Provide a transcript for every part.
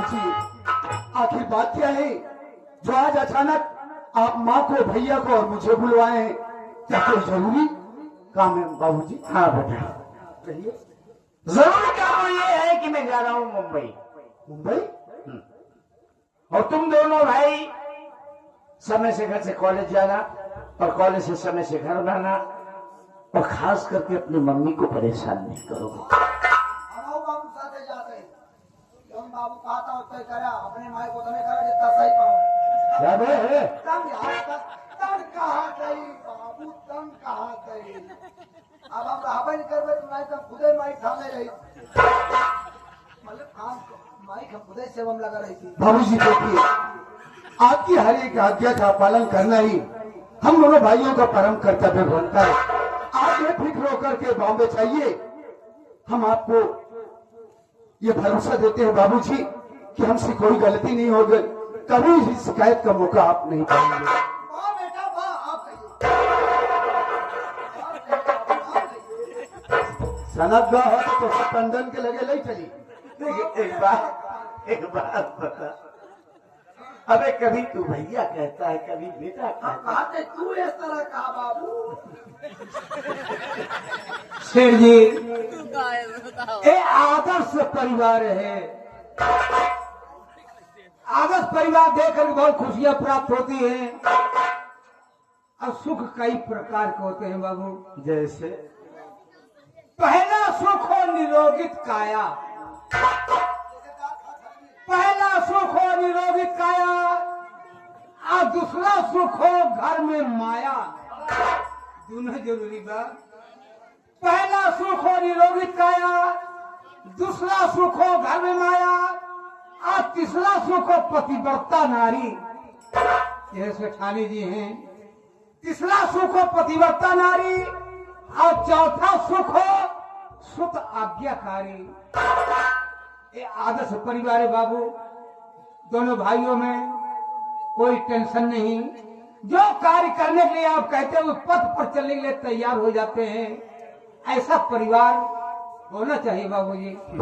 बाबूजी, आखिर बात क्या है जो आज अचानक आप माँ को, भैया को और मुझे बुलवाए हैं? क्या कोई जरूरी काम है बाबूजी? हाँ बेटा, कहिए। जरूरी काम ये है कि मैं जा रहा हूँ मुंबई। मुंबई? और तुम दोनों भाई समय से घर से कॉलेज जाना और कॉलेज से समय से घर आना, और खास करके अपनी मम्मी को परेशान नहीं करो। बाबू साथे जाते जौन बाबू कहता होता करा, अपने माई को तने करा जितना सही पाओ। याद है तंग यार तंग कहा गई बाबू, तंग कहा गई। अब हम रहबे नहीं करबे तो नहीं तो खुदे माई थामे रही, मतलब काम माई हम खुदे सेवम लगा रही थी। बाबूजी देखिए, आपकी हर एक आज्ञा का पालन करना ही हम दोनों भाइयों का परम कर्तव्य बनता है। आप बेफिक्र होकर के बॉम्बे चाहिए, हम आपको ये भरोसा देते हैं बाबूजी कि हमसे कोई गलती नहीं होगी, कभी भी शिकायत का मौका आप नहीं पाएंगे। वाह बेटा वाह, आप कहिए सनद हो तो टंडन के लगे नहीं चली। एक बात बता, अबे कभी तू भैया कहता है, कभी बेटा कहता है। कहते तू इस तरह कहा बाबू। शेर जी, ये आदर्श परिवार है। आदर्श परिवार देखकर बहुत खुशियां प्राप्त होती हैं और सुख कई प्रकार के होते हैं बाबू। जैसे पहला सुख हो निरोगित काया, पहला सुख हो निरोगित काया और दूसरा सुख हो घर में माया। दोनों जरूरी बात। पहला सुख हो निरोगित काया, दूसरा सुख हो घर में माया और तीसरा सुख हो पतिव्रता नारी। यह सेठानी जी हैं। तीसरा सुख हो पतिव्रता नारी और चौथा सुख हो सुत आज्ञाकारी। ये आदर्श परिवार है बाबू। दोनों भाइयों में कोई टेंशन नहीं, जो कार्य करने के लिए आप कहते हैं उस पथ पर चलने के लिए तैयार हो जाते हैं। ऐसा परिवार होना चाहिए बाबूजी। जब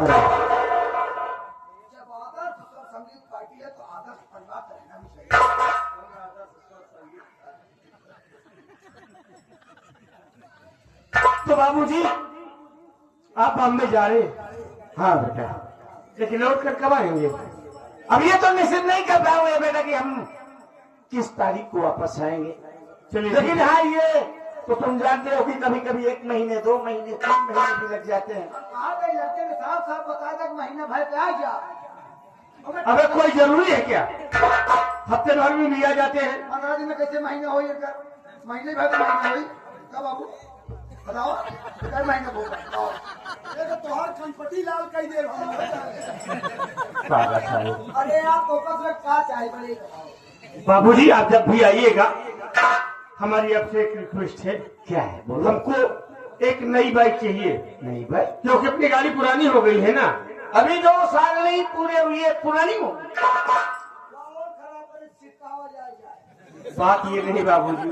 आदर्श स्वर संगीत पार्टी है तो आदर्श परिवार तो रहना भी चाहिए। तो बाबूजी आप बॉम्बे जा रहे? हाँ बेटा, लेकिन लौट कर कब आएंगे? अब ये तो निश्चित नहीं कर रहा हूँ बेटा कि हम किस तारीख को वापस आएंगे। चलिए, लेकिन हाँ ये तो तुम जानते हो कि कभी कभी 1 महीने 2 महीने 3 महीने भी लग जाते हैं। कहा गई लड़के ने साफ साफ बता दिया कि महीने भर पे आ जा। अबे कोई जरूरी है क्या? हफ्ते भर में भी आ जाते हैं। 15 दिन में कैसे महीने हो? महीने भर का महीने हुई कब बाबू बताओ? कई महीने हो तोहर खनपटी लाल कई देर अरे यार फोकस में क्या चाहिए बड़े? बाबूजी आप जब भी आइएगा, हमारी आपसे एक रिक्वेस्ट है। क्या है बोलो? हमको एक नई बाइक चाहिए। नई बाइक? क्योंकि अपनी गाड़ी पुरानी हो गई है ना। अभी 2 साल नहीं पूरे हुए, पुरानी हो। बात ये नहीं बाबूजी,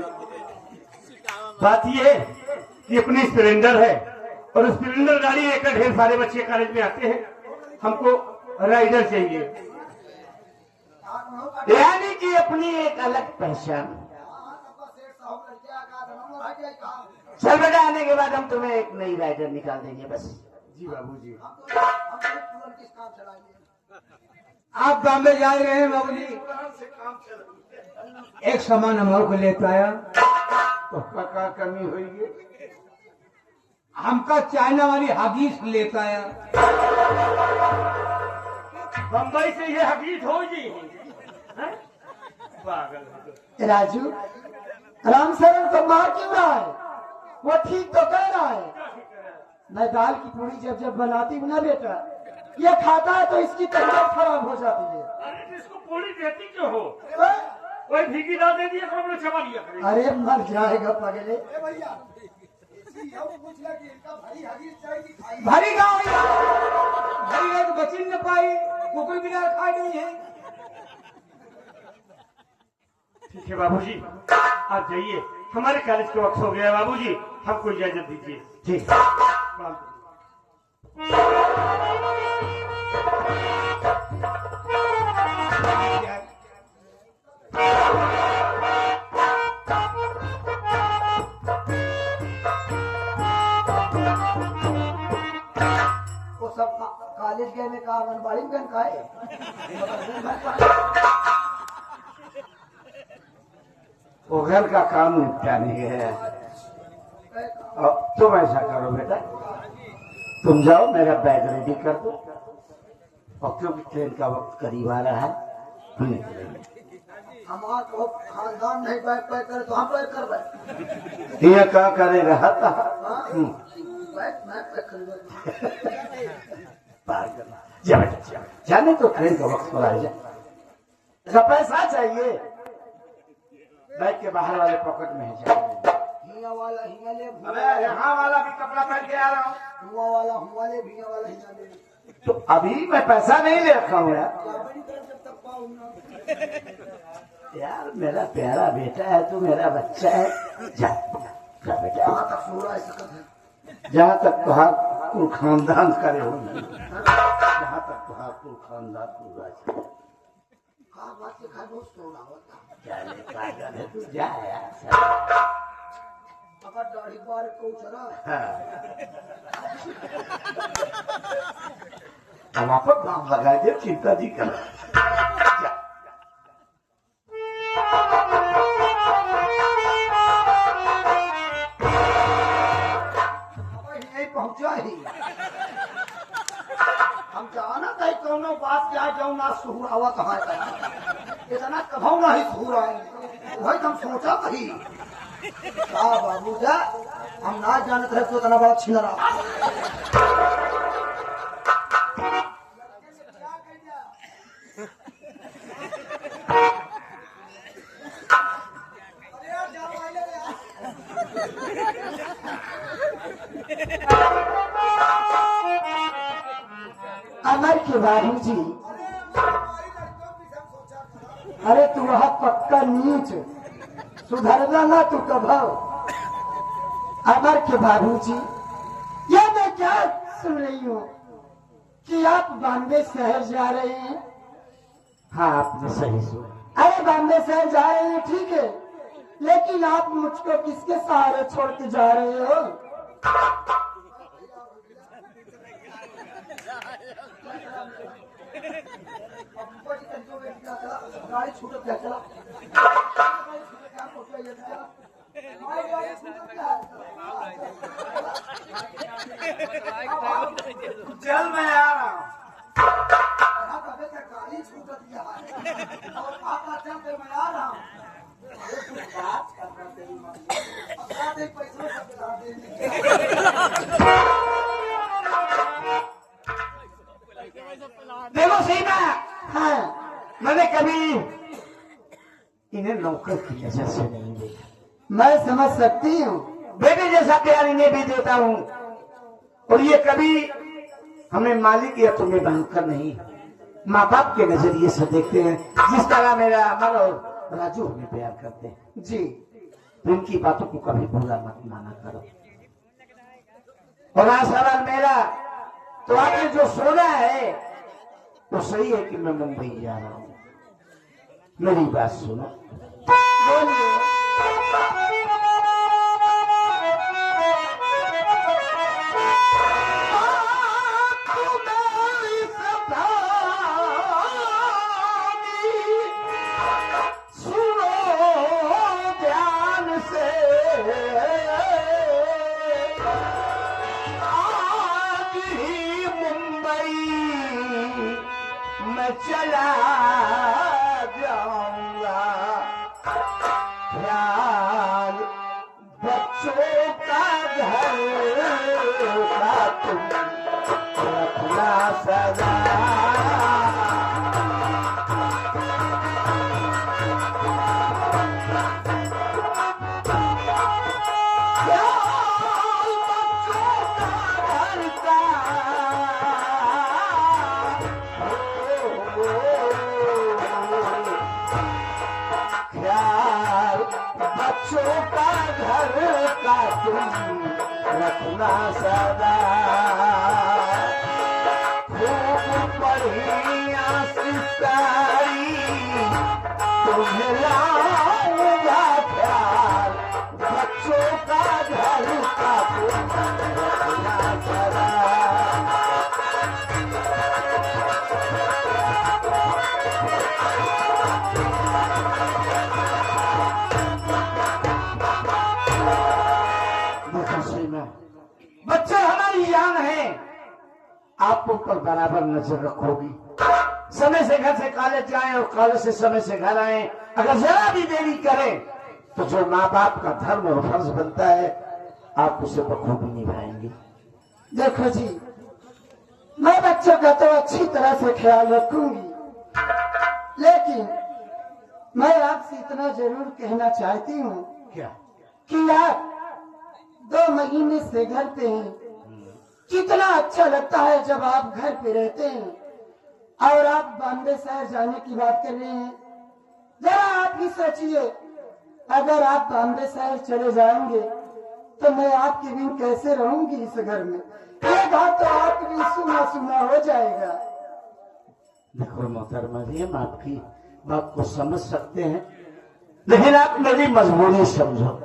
बात ये कि अपनी स्प्लेंडर है और स्प्लेंडर गाड़ी लेकर ढेर सारे बच्चे कॉलेज में आते हैं। हमको राइडर चाहिए, यानी कि अपनी एक अलग पहचान। चल बेटा, आने के बाद हम तुम्हें एक नई राइडर निकाल देंगे बस। जी बाबूजी। आप बॉम्बे जा रहे हैं बाबूजी? एक सामान हमारे को लेता आया तो क्या कमी होगी? हमका चाइना वाली हगीज लेता आया। बम्बई से ये हगीज होगी? पागल। राजू राम शरण को मार क्यों रहा है? वो ठीक तो कह रहा है। मैं दाल की पूरी जब जब बनाती हूँ ना बेटा, ये खाता है तो इसकी तबीयत खराब हो जाती है। अरे इसको पूरी देती क्यों हो? ए? कोई भीगी दाल दे दिया करो, चबा लिया करे। अरे मर जाएगा पगले। भरी गाँव भरी है तो बची न पाई, कुकुर बिना खा नहीं है। ठीक है बाबूजी, आप जाइए, हमारे कॉलेज का वक्त हो गया है बाबूजी, हमको इजाजत दीजिए। ठीक है। कॉलेज गए में कहा आंगनबाड़ी में का है वो घर का काम निपटाने है। तुम ऐसा करो बेटा, तुम जाओ मेरा बैग रेडी कर दो, और क्योंकि ट्रेन का वक्त करीब आ रहा है हम निकलेंगे। हमारा तो खानदान नहीं बैठ पैक करे तो हम पैक कर बैठ ये क्या करेगा हता बैठ मैं पैक कर पार करना जा बेटा जा, जाने तो ट्रेन का वक्त पर आ जाए। अच्छा पैसा चाहिए, बैग के बाहर वाले पॉकेट में है जाए। हिंगा वाला हिंगा ले अबे यहाँ वाला भी कपड़ा पहन के आ रहा हूँ। हुआ वाला हुआ ले भिंगा वाला हिंगा ले तो अभी मैं पैसा नहीं ले रखा हूँ यार। जब तक पाऊँ ना यार मेरा प्यारा बेटा है, तू मेरा बच्चा है, जा जा बेटा। कहाँ तक सूरा सकत है जहाँ तक तुहार कुल खानदान करे हो, जहाँ तक तुहार कुल खानदान पूरा है। कहाँ बात के खाए बहुत सोना होता जाने पागल है तू, जा यार। अगर दाढ़ी बार को चला हम आपको दाम लगा दे, चिंता नहीं कर। यही पहुंचा ही हम जाना कहीं कोनो बात क्या जाऊँ ना सुहूर आवा कहाँ इतना कभाऊ ना ही सुहूर आए वही हम सोचा कही बाबू जा हम ना जानते रहे तो इतना बड़ा छिलरा अमर के बाबू जी, अरे तू वह पक्का नीच सुधरना ना तू कभाओ। अमर के बाबू जी, ये मैं क्या सुन रही हूँ कि आप बॉम्बे शहर जा रहे हैं? हाँ आपने सही सुना। अरे बॉम्बे शहर जा रहे हैं ठीक है, लेकिन आप मुझको किसके सहारे छोड़ के जा रहे हो? गाड़ी छूट क्या चला चल मैं आ रहा हूँ। गाड़ी छूट दिया और आपका चलते मैं आ रहा हूँ पैसा देखो सीमा, हाँ, मैंने कभी इन्हें नौकर की नजर से नहीं देखा। मैं समझ सकती हूँ। बेटे जैसा प्यार इन्हें भी देता हूँ, और ये कभी हमें मालिक या तुम्हें बनकर नहीं, माँ बाप के नजरिए से देखते हैं। जिस तरह मेरा अमर और राजू हमें प्यार करते हैं जी, तो इनकी बातों को कभी बुरा मत माना करो। और आज सवाल मेरा, तो आपने जो सोना है तो सही है कि मैं मुंबई जा रहा हूँ। मेरी बात सुनो। बोलिए। चला जाऊंगा, ख्याल बच्चों का घर का तुम रखना सदा। बच्चों का घर का तुम रखना सदा। खूब बढ़िया सितारी तुम्हें लाऊंगा ख्याल, बच्चों का घर का तुम रखना सदा। आप उन पर बराबर नजर रखोगी। समय से घर से कॉलेज जाएं और कॉलेज से समय से घर आए। अगर जरा भी देरी करें तो जो माँ बाप का धर्म और फर्ज बनता है आप उसे बखूबी निभाएंगे। देखो जी, मैं बच्चों का तो अच्छी तरह से ख्याल रखूंगी, लेकिन मैं आपसे इतना जरूर कहना चाहती हूँ क्या? कि आप 2 महीने से घर पे हैं। कितना अच्छा लगता है जब आप घर पे रहते हैं और आप बॉम्बे शहर जाने की बात कर रहे हैं। जरा आप ही सोचिए, अगर आप बॉम्बे शहर चले जाएंगे तो मैं आपके बिन कैसे रहूंगी इस घर में। ये घर तो आपके बिन सुना सुना हो जाएगा। देखो मोहतरमा जी, हम आपकी बात को समझ सकते हैं, लेकिन आप मेरी मजबूरी समझो।